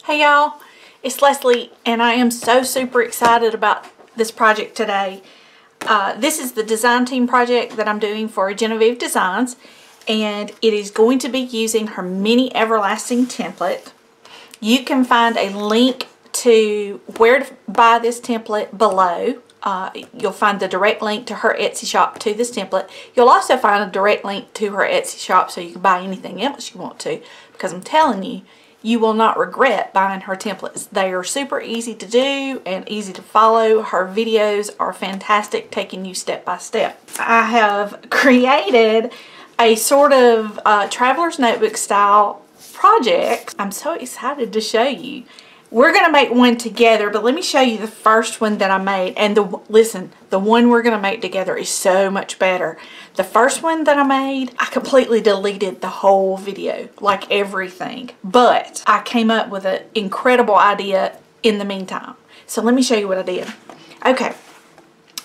Hey y'all, it's Leslie and I am so super excited about this project today. This is the design team project that I'm doing for JenofEve Designs, and it is going to be using her mini everlasting template. You can find a link to where to buy this template below. You'll find the direct link to her Etsy shop to this template. You'll also find a direct link to her Etsy shop so you can buy anything else you want to, because I'm telling you, you will not regret buying her templates. They are super easy to do and easy to follow. Her videos are fantastic, taking you step by step. I have created a sort of traveler's notebook style project. I'm so excited to show you. We're going to make one together, but let me show you the first one that I made. And listen, the one we're going to make together is so much better. The first one that I made, I completely deleted the whole video, like everything. But I came up with an incredible idea in the meantime. So let me show you what I did. Okay,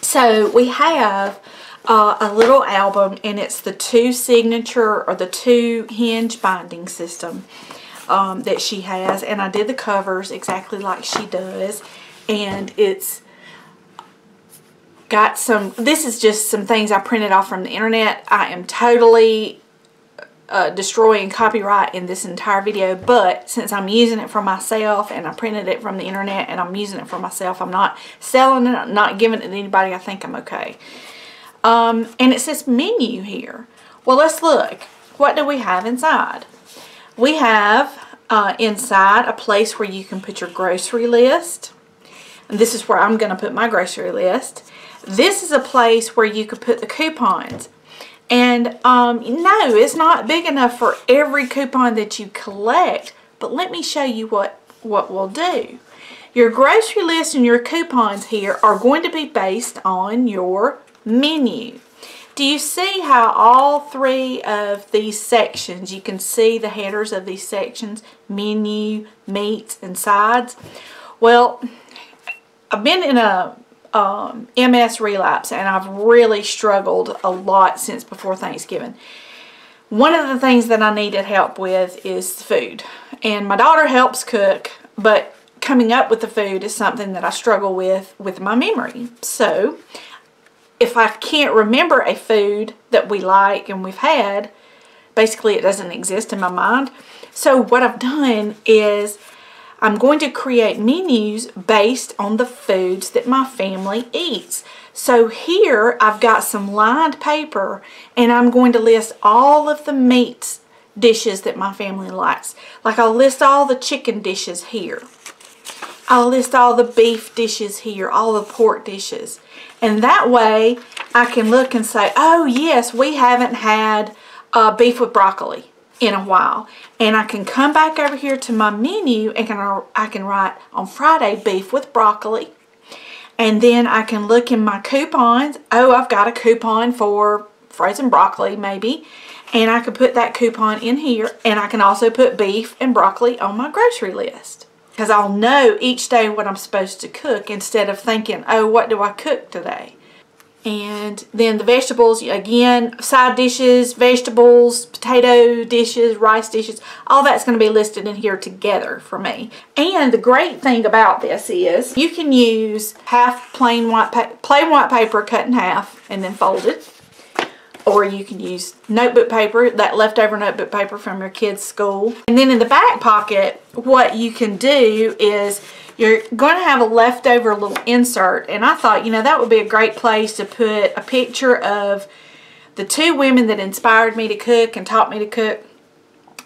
so we have a little album, and it's the 2 signature or the 2 hinge binding system that she has, and I did the covers exactly like she does, and it's got some, this is just some things I printed off from the internet. I am totally destroying copyright in this entire video, but since I'm using it for myself and I printed it from the internet and I'm using it for myself, I'm not selling it, I'm not giving it to anybody. I think I'm okay. And it says menu here. Well, let's look. What do we have inside? We have inside a place where you can put your grocery list. And this is where I'm going to put my grocery list. This is a place where you could put the coupons. And no, it's not big enough for every coupon that you collect. But let me show you what we'll do. Your grocery list and your coupons here are going to be based on your menu. Do you see how all 3 of these sections, you can see the headers of these sections, menu, meats, and sides? Well, I've been in a MS relapse, and I've really struggled a lot since before Thanksgiving. One of the things that I needed help with is food. And my daughter helps cook, but coming up with the food is something that I struggle with my memory. So if I can't remember a food that we like and we've had, basically it doesn't exist in my mind. So what I've done is I'm going to create menus based on the foods that my family eats. So here I've got some lined paper, and I'm going to list all of the meats dishes that my family likes. Like, I'll list all the chicken dishes here. I'll list all the beef dishes here, all the pork dishes. And that way I can look and say, oh yes, we haven't had beef with broccoli in a while. And I can come back over here to my menu and I can write on Friday beef with broccoli. And then I can look in my coupons. Oh, I've got a coupon for frozen broccoli maybe. And I can put that coupon in here. And I can also put beef and broccoli on my grocery list, because I'll know each day what I'm supposed to cook instead of thinking, oh, what do I cook today? And then the vegetables, again, side dishes, vegetables, potato dishes, rice dishes, all that's going to be listed in here together for me. And the great thing about this is you can use half plain white paper cut in half and then folded. Or you can use notebook paper, that leftover notebook paper from your kids' school. And then in the back pocket, what you can do is you're going to have a leftover little insert. And I thought, you know, that would be a great place to put a picture of the 2 women that inspired me to cook and taught me to cook.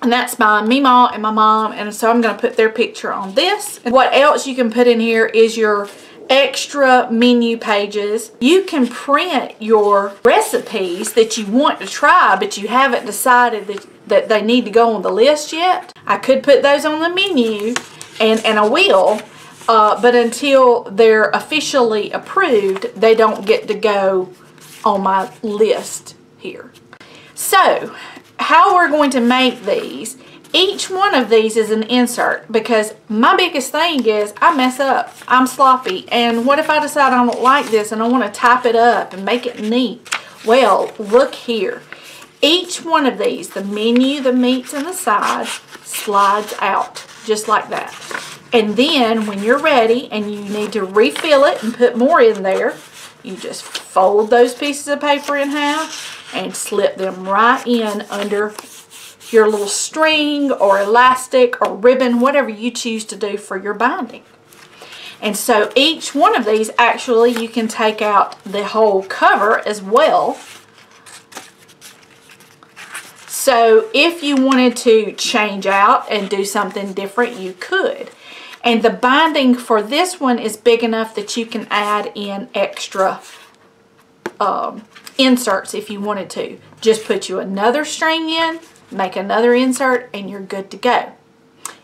And that's my Meemaw and my mom. And so I'm going to put their picture on this. And what else you can put in here is your extra menu pages. You can print your recipes that you want to try, but you haven't decided that they need to go on the list yet. I could put those on the menu, and I will, but until they're officially approved, they don't get to go on my list here. So how we're going to make these, each one of these is an insert, because my biggest thing is I mess up. I'm sloppy. And what if I decide I don't like this and I want to type it up and make it neat? Well, look here. Each one of these, the menu, the meats, and the sides, slides out just like that. And then when you're ready and you need to refill it and put more in there, you just fold those pieces of paper in half and slip them right in under your little string or elastic or ribbon, whatever you choose to do for your binding. And so each one of these, actually, you can take out the whole cover as well. So if you wanted to change out and do something different, you could. And the binding for this one is big enough that you can add in extra inserts if you wanted to. Just put you another string in, make another insert, and you're good to go.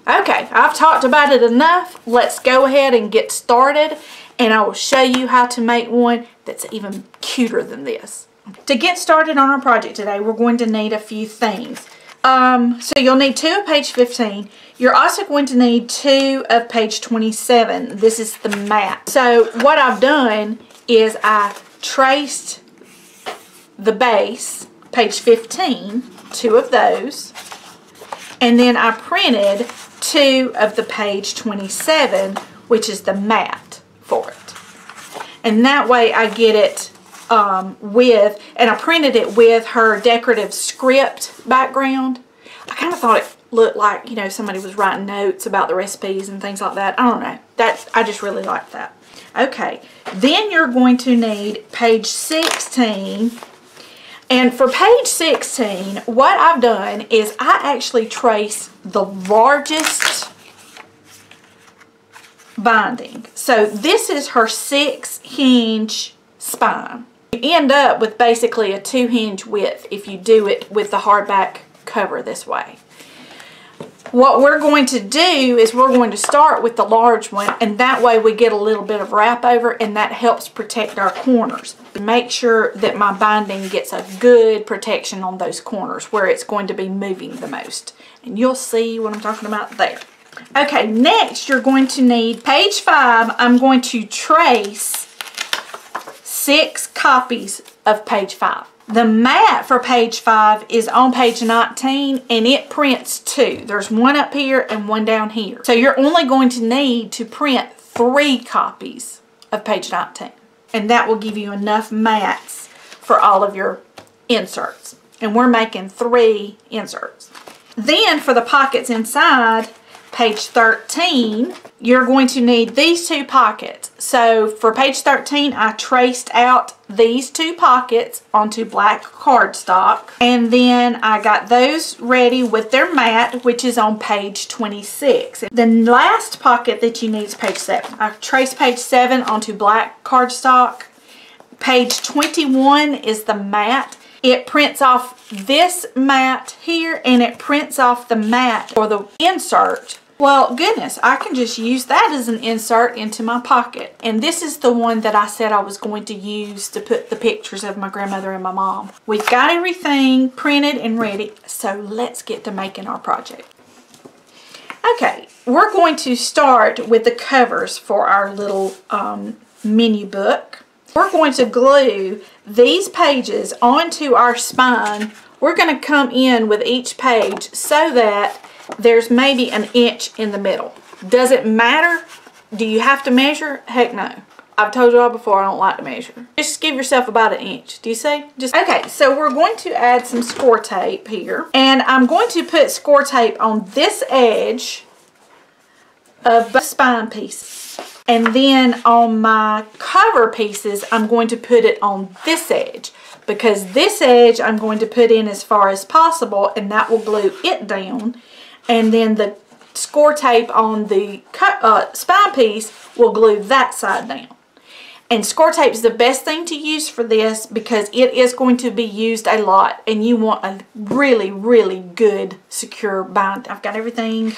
Okay, I've talked about it enough. Let's go ahead and get started, and I will show you how to make one that's even cuter than this. To get started on our project today, we're going to need a few things. So you'll need 2 of page 15. You're also going to need 2 of page 27. This is the mat. So what I've done is I traced the base, page 15, 2 of those, and then I printed 2 of the page 27, which is the mat for it. And that way I get it and I printed it with her decorative script background. I kind of thought it looked like, you know, somebody was writing notes about the recipes and things like that. I don't know. I just really like that. Okay, then you're going to need page 16. And for page 16, what I've done is I actually trace the largest binding. So this is her 6-hinge spine. You end up with basically a 2-hinge width if you do it with the hardback cover this way. What we're going to do is we're going to start with the large one, and that way we get a little bit of wrap over, and that helps protect our corners. Make sure that my binding gets a good protection on those corners where it's going to be moving the most. And you'll see what I'm talking about there. Okay, next you're going to need page 5. I'm going to trace 6 copies of page 5. The mat for page 5 is on page 19, and it prints 2. There's one up here and one down here. So you're only going to need to print 3 copies of page 19. And that will give you enough mats for all of your inserts. And we're making 3 inserts. Then for the pockets inside, page 13, you're going to need these 2 pockets. So for page 13, I traced out these 2 pockets onto black cardstock, and then I got those ready with their mat, which is on page 26. The last pocket that you need is page 7. I traced page 7 onto black cardstock. Page 21 is the mat. It prints off this mat here, and it prints off the mat for the insert. Well, goodness, I can just use that as an insert into my pocket. And this is the one that I said I was going to use to put the pictures of my grandmother and my mom. We've got everything printed and ready, so let's get to making our project. Okay, we're going to start with the covers for our little menu book. We're going to glue these pages onto our spine. We're going to come in with each page so that there's maybe an inch in the middle. Does it matter? Do you have to measure? Heck no. I've told you all before I don't like to measure. Just give yourself about an inch. Do you see? Okay, so we're going to add some score tape here. And I'm going to put score tape on this edge of the spine piece. And then on my cover pieces, I'm going to put it on this edge. Because this edge I'm going to put in as far as possible, and that will glue it down. And then the score tape on the spine piece will glue that side down. And score tape is the best thing to use for this because it is going to be used a lot, and you want a really, really good secure bind. I've got everything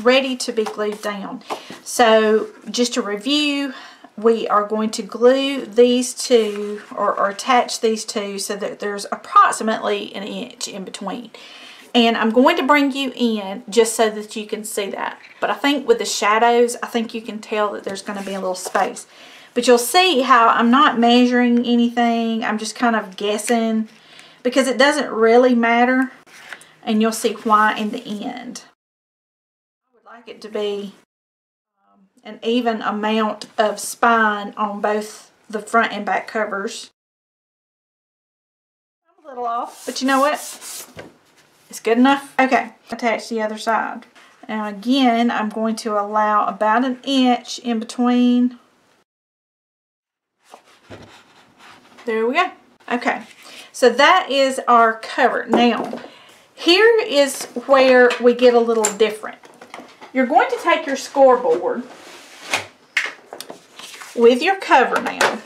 ready to be glued down. So just to review, we are going to glue these 2 or attach these 2 so that there's approximately an inch in between. And I'm going to bring you in just so that you can see that. But I think with the shadows, I think you can tell that there's going to be a little space. But you'll see how I'm not measuring anything. I'm just kind of guessing because it doesn't really matter. And you'll see why in the end. I would like it to be an even amount of spine on both the front and back covers. I'm a little off, but you know what? It's good enough. Okay, attach the other side. Now again, I'm going to allow about an inch in between. There we go. Okay, so that is our cover. Now, here is where we get a little different. You're going to take your scoreboard with your cover now,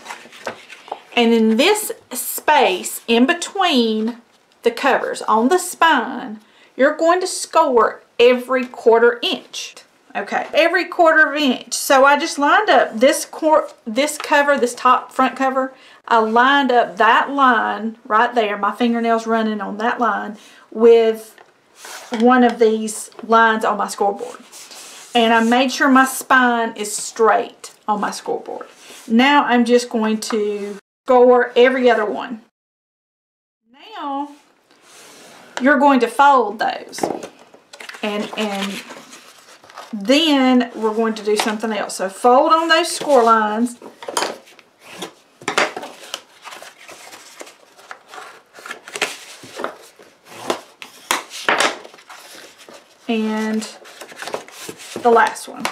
and in this space in between the covers on the spine, you're going to score every 1/4 inch. Okay, every 1/4 inch. So I just lined up this cover, this top front cover. I lined up that line right there, my fingernails running on that line, with one of these lines on my scoreboard. And I made sure my spine is straight on my scoreboard. Now I'm just going to score every other one. Now you're going to fold those. And then we're going to do something else. So fold on those score lines. And the last one.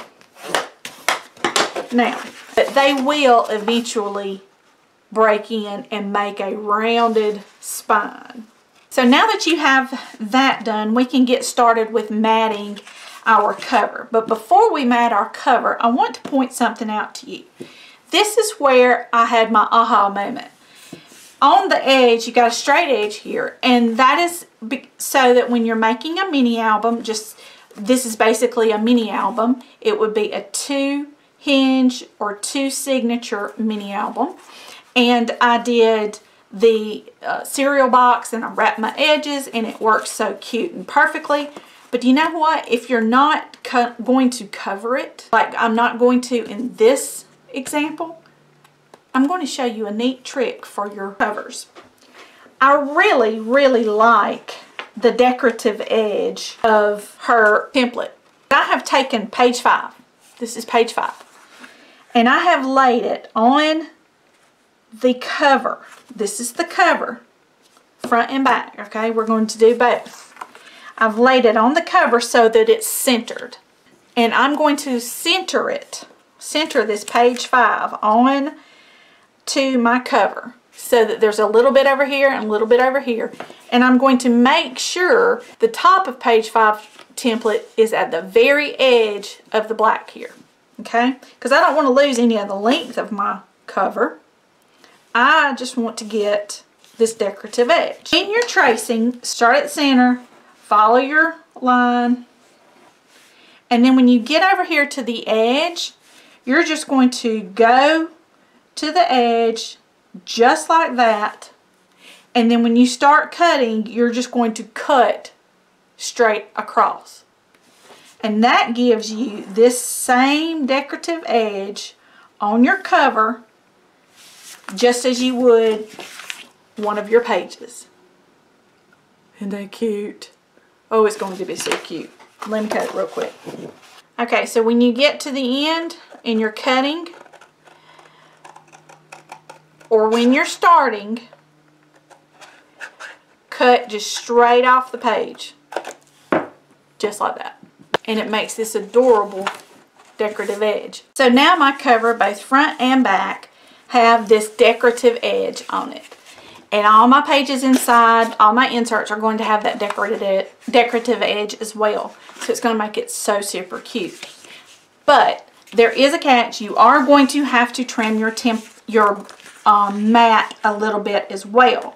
Now, they will eventually break in and make a rounded spine. So now that you have that done, we can get started with matting our cover. But before we mat our cover, I want to point something out to you. This is where I had my aha moment. On the edge, you got a straight edge here, and that is so that when you're making a mini album, this is basically a mini album. It would be a 2 hinge or 2 signature mini album. And I did the cereal box, and I wrapped my edges, and it works so cute and perfectly. But you know what? If you're not going to cover it, like I'm not going to in this example, I'm going to show you a neat trick for your covers. I really, really like the decorative edge of her template. I have taken page 5. This is page 5. And I have laid it on the cover. This is the cover, front and back, okay? We're going to do both. I've laid it on the cover so that it's centered. And I'm going to center this page 5 on to my cover so that there's a little bit over here and a little bit over here. And I'm going to make sure the top of page 5 template is at the very edge of the black here, okay? Because I don't want to lose any of the length of my cover. I just want to get this decorative edge. In your tracing, start at center, follow your line, and then when you get over here to the edge, you're just going to go to the edge just like that, and then when you start cutting, you're just going to cut straight across. And that gives you this same decorative edge on your cover, just as you would one of your pages. Isn't that cute? Oh, it's going to be so cute. Let me cut it real quick. Okay, so when you get to the end and you're cutting, or when you're starting, cut just straight off the page. Just like that. And it makes this adorable decorative edge. So now my cover, both front and back, have this decorative edge on it. And all my pages inside, all my inserts are going to have that decorative edge as well. So it's going to make it so super cute. But there is a catch. You are going to have to trim your mat a little bit as well.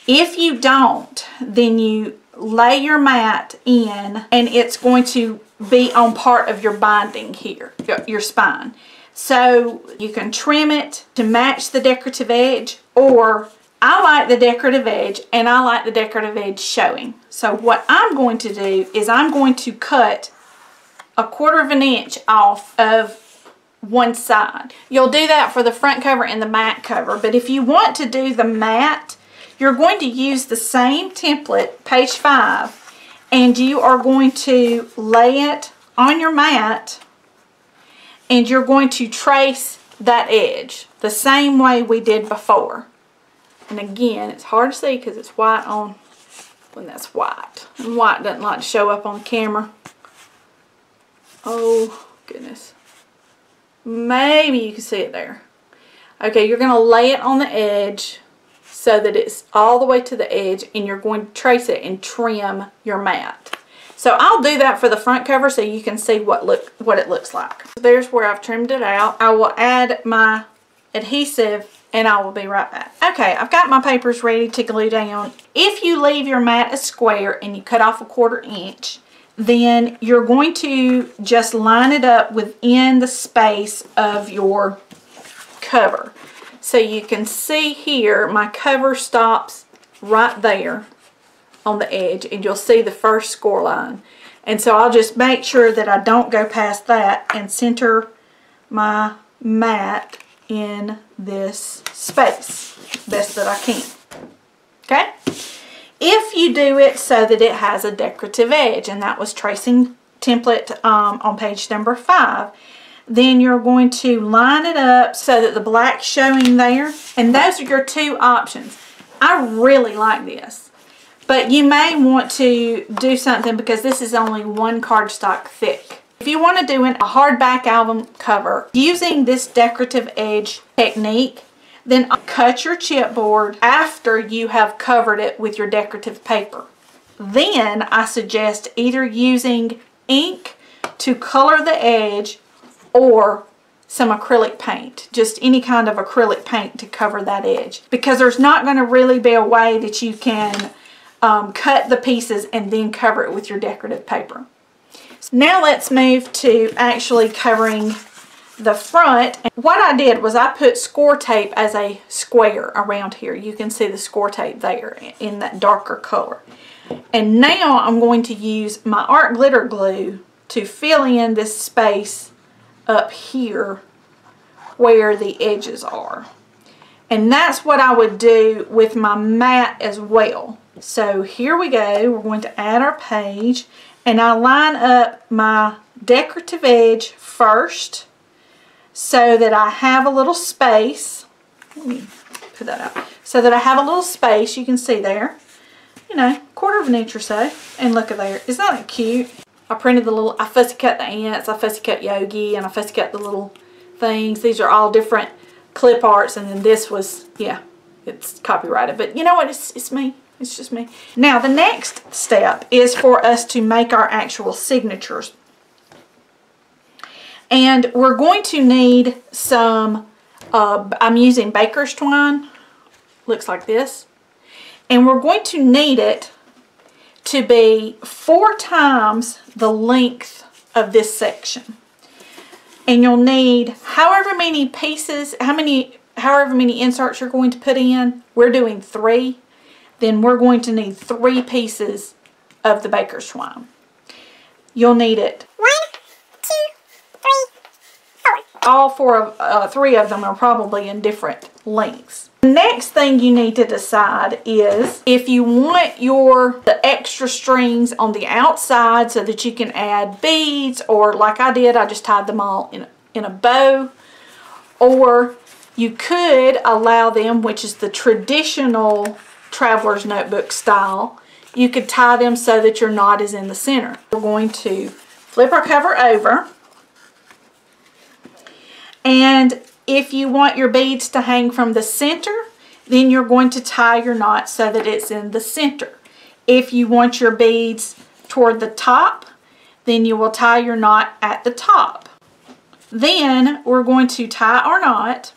If you don't, then you lay your mat in and it's going to be on part of your binding here, your spine. So you can trim it to match the decorative edge, or I like the decorative edge and I like the decorative edge showing. So what I'm going to do is I'm going to cut a 1/4 inch off of one side. You'll do that for the front cover and the mat cover, but if you want to do the mat, you're going to use the same template, page 5, and you are going to lay it on your mat, and you're going to trace that edge the same way we did before. And again, it's hard to see because it's white on when that's white. And white doesn't like to show up on the camera. Oh, goodness. Maybe you can see it there. Okay, you're going to lay it on the edge so that it's all the way to the edge, and you're going to trace it and trim your mat. So I'll do that for the front cover so you can see what it looks like. So there's where I've trimmed it out. I will add my adhesive and I will be right back. Okay, I've got my papers ready to glue down. If you leave your mat a square and you cut off 1/4 inch, then you're going to just line it up within the space of your cover. So you can see here, my cover stops right there on the edge, and you'll see the first score line. And so I'll just make sure that I don't go past that and center my mat in this space best that I can. Okay? If you do it so that it has a decorative edge, and that was tracing template on page number 5, then you're going to line it up so that the black's showing there. And those are your 2 options. I really like this. But you may want to do something because this is only 1 cardstock thick. If you want to do a hardback album cover using this decorative edge technique, then cut your chipboard after you have covered it with your decorative paper. Then I suggest either using ink to color the edge or some acrylic paint, just any kind of acrylic paint to cover that edge, because there's not going to really be a way that you can cut the pieces and then cover it with your decorative paper. So now let's move to actually covering the front. And what I did was I put score tape as a square around here. You can see the score tape there in that darker color. And now I'm going to use my art glitter glue to fill in this space up here where the edges are. And that's what I would do with my mat as well. So here we go. We're going to add our page, and I line up my decorative edge first so that I have a little space. Let me put that out. So that I have a little space, you can see there, you know, 1/4 of an inch or so. And look at there. Isn't that cute? I printed the little, I fussy cut the ants, I fussy cut Yogi, and I fussy cut the little things. These are all different clip arts, and then this was, yeah, it's copyrighted. But you know what? It's me. It's just me. Now, the next step is for us to make our actual signatures. And we're going to need some, I'm using baker's twine. Looks like this. And we're going to need it to be 4 times the length of this section. And you'll need however many pieces, however many inserts you're going to put in. We're doing 3. Then we're going to need 3 pieces of the baker's twine. You'll need it 1, 2, 3, 4. All 3 of them are probably in different lengths. The next thing you need to decide is if you want the extra strings on the outside so that you can add beads, or like I did, I just tied them all in a bow, or you could allow them, which is the traditional traveler's notebook style, you could tie them so that your knot is in the center. We're going to flip our cover over, and if you want your beads to hang from the center, then you're going to tie your knot so that it's in the center. If you want your beads toward the top, then you will tie your knot at the top. Then we're going to tie our knot,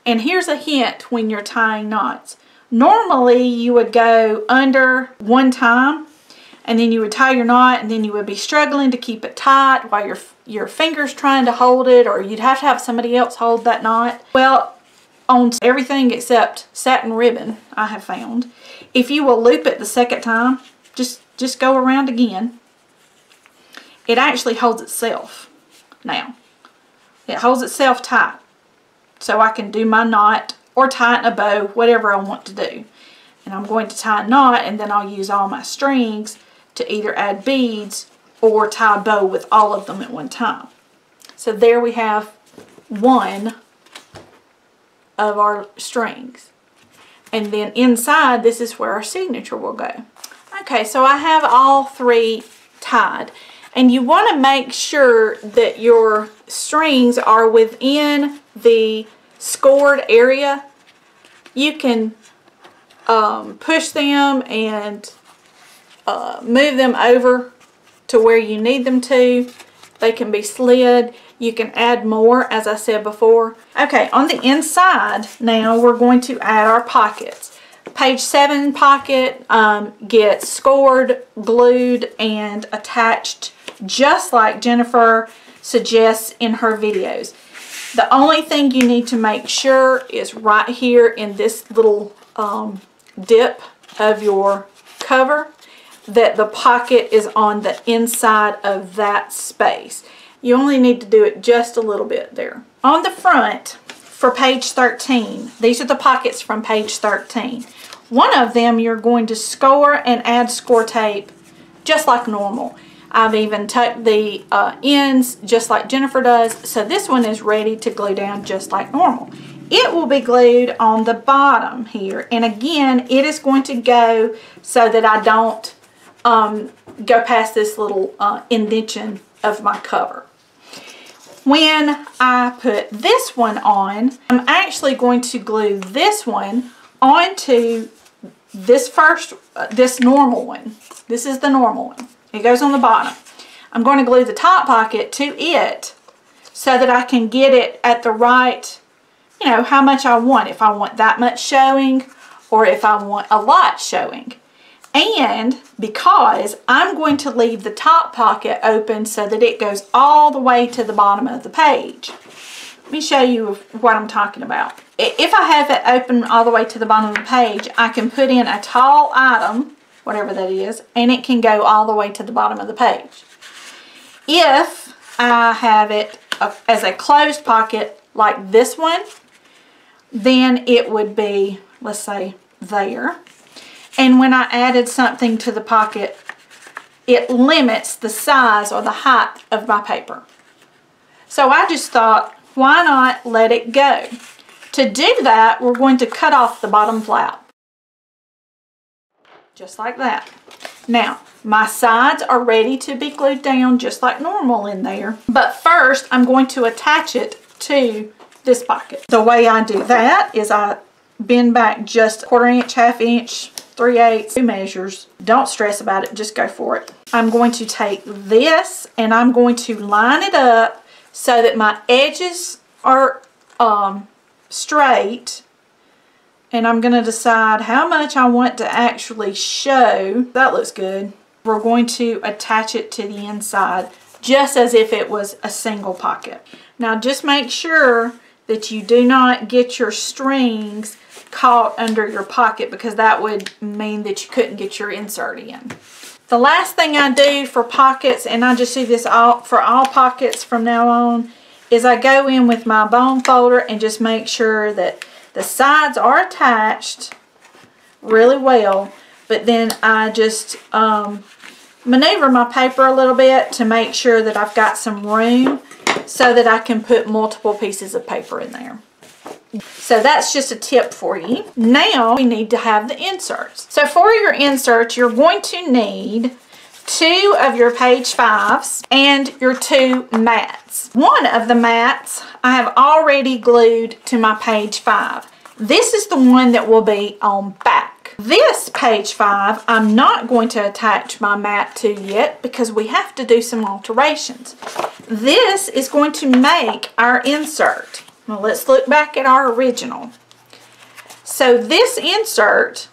and here's a hint when you're tying knots. Normally you would go under one time, and then you would tie your knot, and then you would be struggling to keep it tight while your fingers trying to hold it, or you'd have to have somebody else hold that knot. Well, on everything except satin ribbon, I have found, if you will loop it the second time, just go around again, it actually holds itself now. It holds itself tight, so I can do my knot or tie it in a bow, whatever I want to do. And I'm going to tie a knot, and then I'll use all my strings to either add beads or tie a bow with all of them at one time. So there we have one of our strings. And then inside, this is where our signature will go. Okay, so I have all three tied. And you want to make sure that your strings are within the scored area. You can push them and move them over to where you need them to. They can be slid. You can add more, as I said before. Okay, on the inside now we're going to add our pockets. Page 7 pocket gets scored, glued, and attached just like Jennifer suggests in her videos. The only thing you need to make sure is right here in this little dip of your cover that the pocket is on the inside of that space. You only need to do it just a little bit there. On the front, for page 13, these are the pockets from page 13. One of them you're going to score and add score tape just like normal. I've even tucked the ends just like Jennifer does, so this one is ready to glue down just like normal. It will be glued on the bottom here, and again it is going to go so that I don't go past this little indentation of my cover. When I put this one on, I'm actually going to glue this one onto this this normal one. This is the normal one. It goes on the bottom. I'm going to glue the top pocket to it so that I can get it at the right, you know, how much I want. If I want that much showing or if I want a lot showing. And because I'm going to leave the top pocket open so that it goes all the way to the bottom of the page. Let me show you what I'm talking about. If I have it open all the way to the bottom of the page, I can put in a tall item, whatever that is, and it can go all the way to the bottom of the page. If I have it as a closed pocket like this one, then it would be, let's say, there. And when I added something to the pocket, it limits the size or the height of my paper. So I just thought, why not let it go? To do that, we're going to cut off the bottom flap. Just like that. Now, my sides are ready to be glued down just like normal in there. But first, I'm going to attach it to this pocket. The way I do that is I bend back just 1/4 inch, 1/2 inch, 3/8, 2 measures. Don't stress about it, just go for it. I'm going to take this and I'm going to line it up so that my edges are straight, and I'm going to decide how much I want to actually show. That looks good. We're going to attach it to the inside just as if it was a single pocket. Now just make sure that you do not get your strings caught under your pocket, because that would mean that you couldn't get your insert in. The last thing I do for pockets, and I just do this for all pockets from now on, is I go in with my bone folder and just make sure that the sides are attached really well, but then I just maneuver my paper a little bit to make sure that I've got some room so that I can put multiple pieces of paper in there. So that's just a tip for you. Now we need to have the inserts. So for your inserts, you're going to need 2 of your page 5s and your 2 mats. One of the mats I have already glued to my page 5. This is the one that will be on back. This page 5 I'm not going to attach my mat to yet because we have to do some alterations. This is going to make our insert. Well, let's look back at our original. So this insert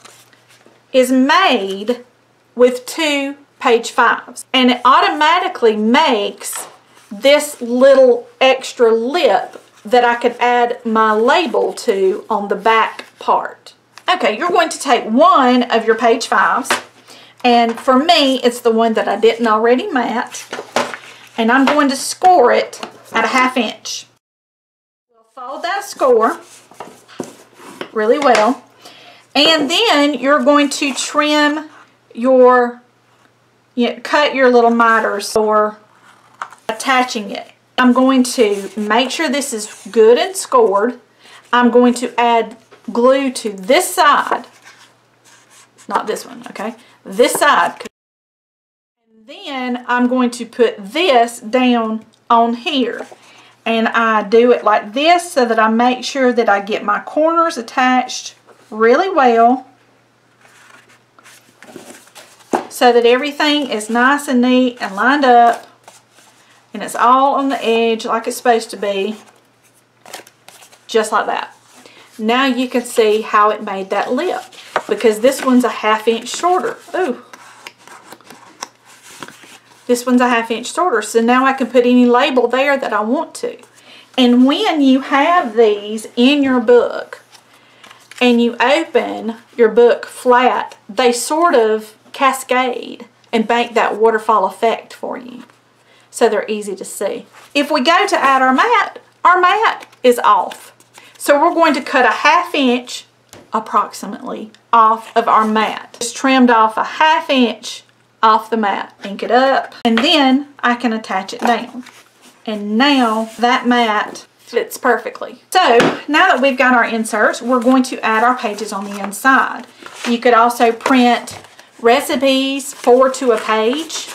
is made with 2 page 5s, and it automatically makes this little extra lip that I could add my label to on the back part. Okay, you're going to take one of your page 5s, and for me it's the one that I didn't already mat, and I'm going to score it at a 1/2 inch. Fold that score really well, and then you're going to trim your, cut your little miters for attaching it. I'm going to make sure this is good and scored. I'm going to add glue to this side. Not this one, okay? This side. And then I'm going to put this down on here. And I do it like this so that I make sure that I get my corners attached really well, so that everything is nice and neat and lined up, and it's all on the edge like it's supposed to be, just like that. Now you can see how it made that lip, because this one's a 1/2 inch shorter. Ooh. This one's a 1/2 inch shorter, so now I can put any label there that I want to. And when you have these in your book and you open your book flat, they sort of cascade and make that waterfall effect for you, so they're easy to see. If we go to add our mat is off. So we're going to cut a 1/2 inch approximately off of our mat. Just trimmed off a 1/2 inch off the mat. Ink it up, and then I can attach it down. And now that mat fits perfectly. So now that we've got our inserts, we're going to add our pages on the inside. You could also print recipes 4 to a page.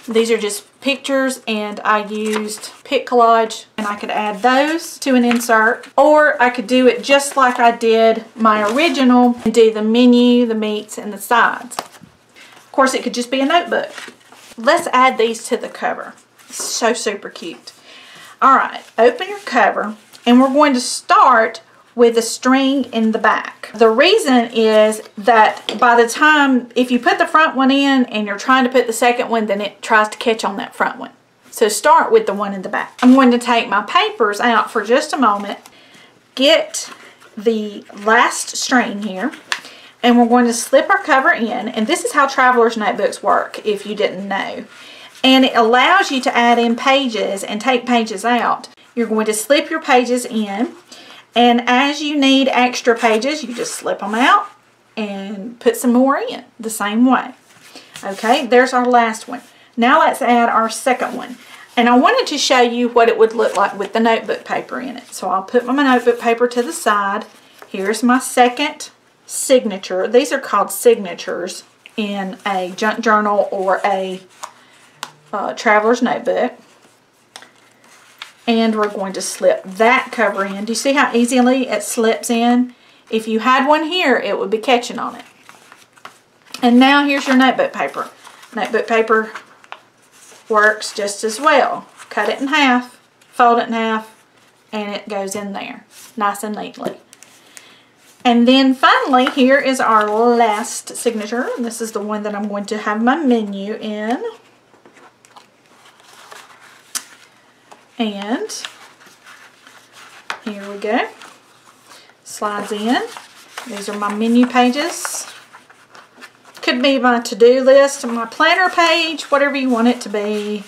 These are just pictures, and I used Pic Collage, and I could add those to an insert, or I could do it just like I did my original and do the menu, the meats, and the sides. Of course, it could just be a notebook. Let's add these to the cover. So super cute. Alright, open your cover, and we're going to start with the string in the back. The reason is that by the time, if you put the front one in and you're trying to put the second one, then it tries to catch on that front one. So start with the one in the back. I'm going to take my papers out for just a moment, get the last string here, and we're going to slip our cover in. And this is how traveler's notebooks work, if you didn't know. And it allows you to add in pages and take pages out. You're going to slip your pages in, and as you need extra pages, you just slip them out and put some more in the same way. Okay, there's our last one. Now let's add our second one. And I wanted to show you what it would look like with the notebook paper in it. So I'll put my notebook paper to the side. Here's my second signature. These are called signatures in a junk journal or a traveler's notebook. And we're going to slip that cover in. Do you see how easily it slips in? If you had one here, it would be catching on it. And now here's your notebook paper. Notebook paper works just as well. Cut it in half, fold it in half, and it goes in there nice and neatly. And then finally, here is our last signature. And this is the one that I'm going to have my menu in. And here we go. Slides in. These are my menu pages. Could be my to-do list, my planner page, whatever you want it to be.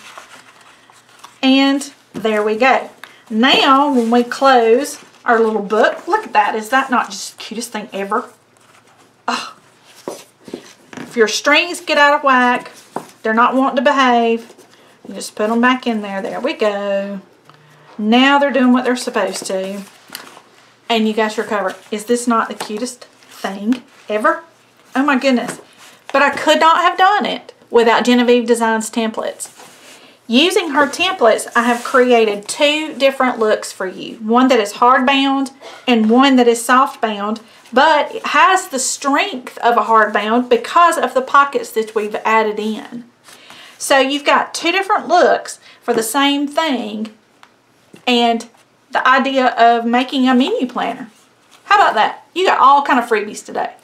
And there we go. Now, when we close our little book, look at that. Is that not just the cutest thing ever? Oh. If your strings get out of whack, they're not wanting to behave, you just put them back in there. There we go. Now they're doing what they're supposed to. And you got your cover. Is this not the cutest thing ever? Oh my goodness. But I could not have done it without JenofEve Designs templates. Using her templates, I have created 2 different looks for you. One that is hardbound and one that is softbound, but it has the strength of a hardbound because of the pockets that we've added in. So you've got 2 different looks for the same thing, and the idea of making a menu planner. How about that? You got all kind of freebies today.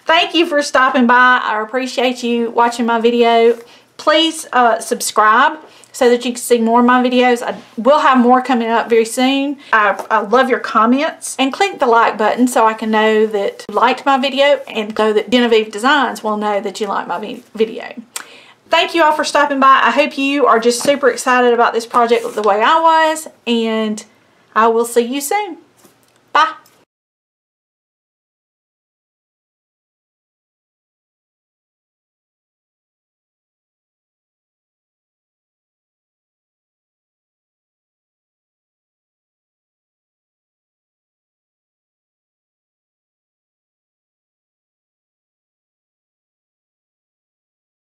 Thank you for stopping by. I appreciate you watching my video. Please subscribe so that you can see more of my videos. I will have more coming up very soon. I love your comments. And click the like button so I can know that you liked my video, and so that JenofEve Designs will know that you like my video. Thank you all for stopping by. I hope you are just super excited about this project the way I was, and I will see you soon.